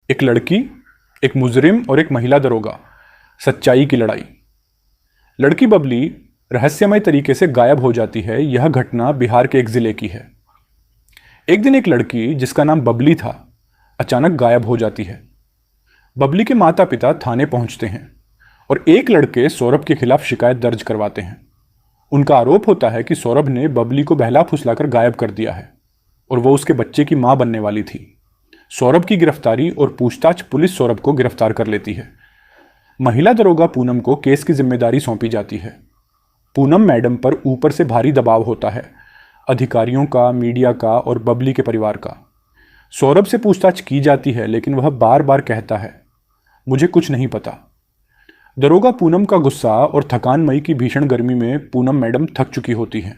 एक लड़की, एक मुजरिम और एक महिला दरोगा, सच्चाई की लड़ाई। लड़की बबली रहस्यमय तरीके से गायब हो जाती है। यह घटना बिहार के एक जिले की है। एक दिन एक लड़की जिसका नाम बबली था अचानक गायब हो जाती है। बबली के माता पिता थाने पहुंचते हैं और एक लड़के सौरभ के खिलाफ शिकायत दर्ज करवाते हैं। उनका आरोप होता है कि सौरभ ने बबली को बहला फुसलाकर गायब कर दिया है और वो उसके बच्चे की मां बनने वाली थी। सौरभ की गिरफ्तारी और पूछताछ पुलिस सौरभ को गिरफ्तार कर लेती है। महिला दरोगा पूनम को केस की जिम्मेदारी सौंपी जाती है। पूनम मैडम पर ऊपर से भारी दबाव होता है, अधिकारियों का, मीडिया का और बबली के परिवार का। सौरभ से पूछताछ की जाती है लेकिन वह बार बार कहता है, मुझे कुछ नहीं पता। दरोगा पूनम का गुस्सा और थकान मई की भीषण गर्मी में पूनम मैडम थक चुकी होती हैं।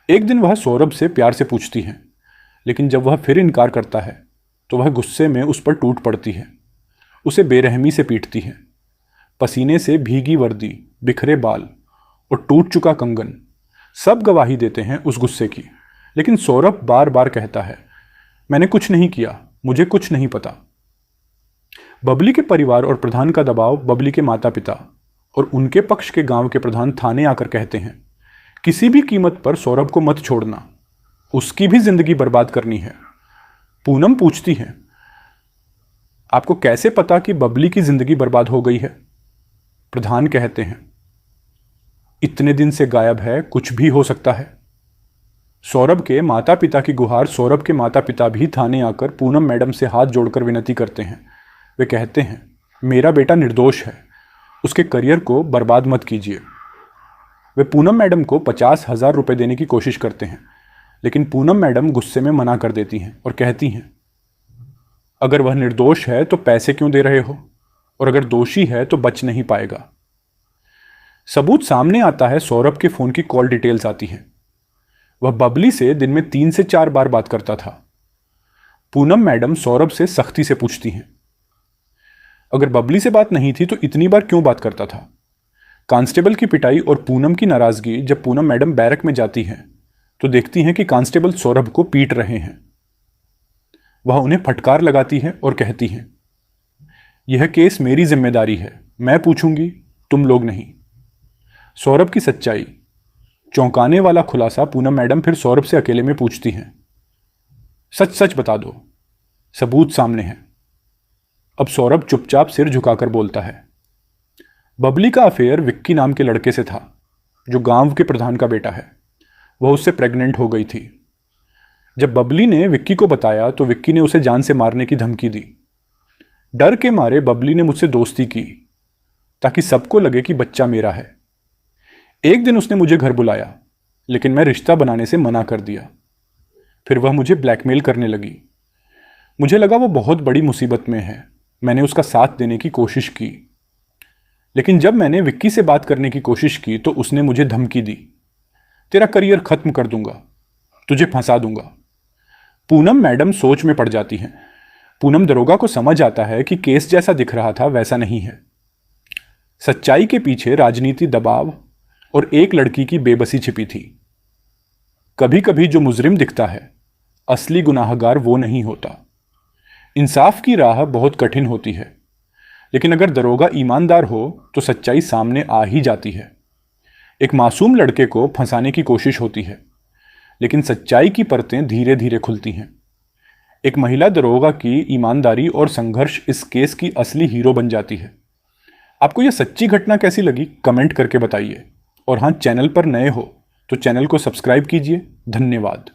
एक दिन वह सौरभ से प्यार से पूछती हैं, लेकिन जब वह फिर इनकार करता है तो वह गुस्से में उस पर टूट पड़ती है। उसे बेरहमी से पीटती है। पसीने से भीगी वर्दी, बिखरे बाल और टूट चुका कंगन सब गवाही देते हैं उस गुस्से की। लेकिन सौरभ बार बार कहता है, मैंने कुछ नहीं किया, मुझे कुछ नहीं पता। बबली के परिवार और प्रधान का दबाव, बबली के माता पिता और उनके पक्ष के गांव के प्रधान थाने आकर कहते हैं, किसी भी कीमत पर सौरभ को मत छोड़ना, उसकी भी जिंदगी बर्बाद करनी है। पूनम पूछती है, आपको कैसे पता कि बबली की जिंदगी बर्बाद हो गई है? प्रधान कहते हैं, इतने दिन से गायब है, कुछ भी हो सकता है। सौरभ के माता पिता की गुहार। सौरभ के माता पिता भी थाने आकर पूनम मैडम से हाथ जोड़कर विनती करते हैं। वे कहते हैं, मेरा बेटा निर्दोष है, उसके करियर को बर्बाद मत कीजिए। वे पूनम मैडम को 50,000 रुपये देने की कोशिश करते हैं, लेकिन पूनम मैडम गुस्से में मना कर देती हैं और कहती हैं, अगर वह निर्दोष है तो पैसे क्यों दे रहे हो, और अगर दोषी है तो बच नहीं पाएगा। सबूत सामने आता है। सौरभ के फोन की कॉल डिटेल्स आती हैं। वह बबली से दिन में 3 से 4 बार बात करता था। पूनम मैडम सौरभ से सख्ती से पूछती हैं, अगर बबली से बात नहीं थी तो इतनी बार क्यों बात करता था? कांस्टेबल की पिटाई और पूनम की नाराजगी। जब पूनम मैडम बैरक में जाती हैं तो देखती हैं कि कांस्टेबल सौरभ को पीट रहे हैं। वह उन्हें फटकार लगाती है और कहती हैं, यह केस मेरी जिम्मेदारी है, मैं पूछूंगी, तुम लोग नहीं। सौरभ की सच्चाई। चौंकाने वाला खुलासा। पूनम मैडम फिर सौरभ से अकेले में पूछती हैं, सच सच बता दो, सबूत सामने है। अब सौरभ चुपचाप सिर झुकाकर बोलता है, बबली का अफेयर विक्की नाम के लड़के से था, जो गांव के प्रधान का बेटा है। वह उससे प्रेग्नेंट हो गई थी। जब बबली ने विक्की को बताया तो विक्की ने उसे जान से मारने की धमकी दी। डर के मारे बबली ने मुझसे दोस्ती की ताकि सबको लगे कि बच्चा मेरा है। एक दिन उसने मुझे घर बुलाया, लेकिन मैं रिश्ता बनाने से मना कर दिया। फिर वह मुझे ब्लैकमेल करने लगी। मुझे लगा वो बहुत बड़ी मुसीबत में है। मैंने उसका साथ देने की कोशिश की, लेकिन जब मैंने विक्की से बात करने की कोशिश की तो उसने मुझे धमकी दी, तेरा करियर खत्म कर दूंगा, तुझे फंसा दूंगा। पूनम मैडम सोच में पड़ जाती हैं। पूनम दरोगा को समझ आता है कि केस जैसा दिख रहा था वैसा नहीं है। सच्चाई के पीछे राजनीति, दबाव और एक लड़की की बेबसी छिपी थी। कभी कभी जो मुजरिम दिखता है, असली गुनाहगार वो नहीं होता। इंसाफ की राह बहुत कठिन होती है, लेकिन अगर दरोगा ईमानदार हो तो सच्चाई सामने आ ही जाती है। एक मासूम लड़के को फंसाने की कोशिश होती है, लेकिन सच्चाई की परतें धीरे धीरे खुलती हैं। एक महिला दरोगा की ईमानदारी और संघर्ष इस केस की असली हीरो बन जाती है। आपको यह सच्ची घटना कैसी लगी, कमेंट करके बताइए। और हाँ, चैनल पर नए हो तो चैनल को सब्सक्राइब कीजिए। धन्यवाद।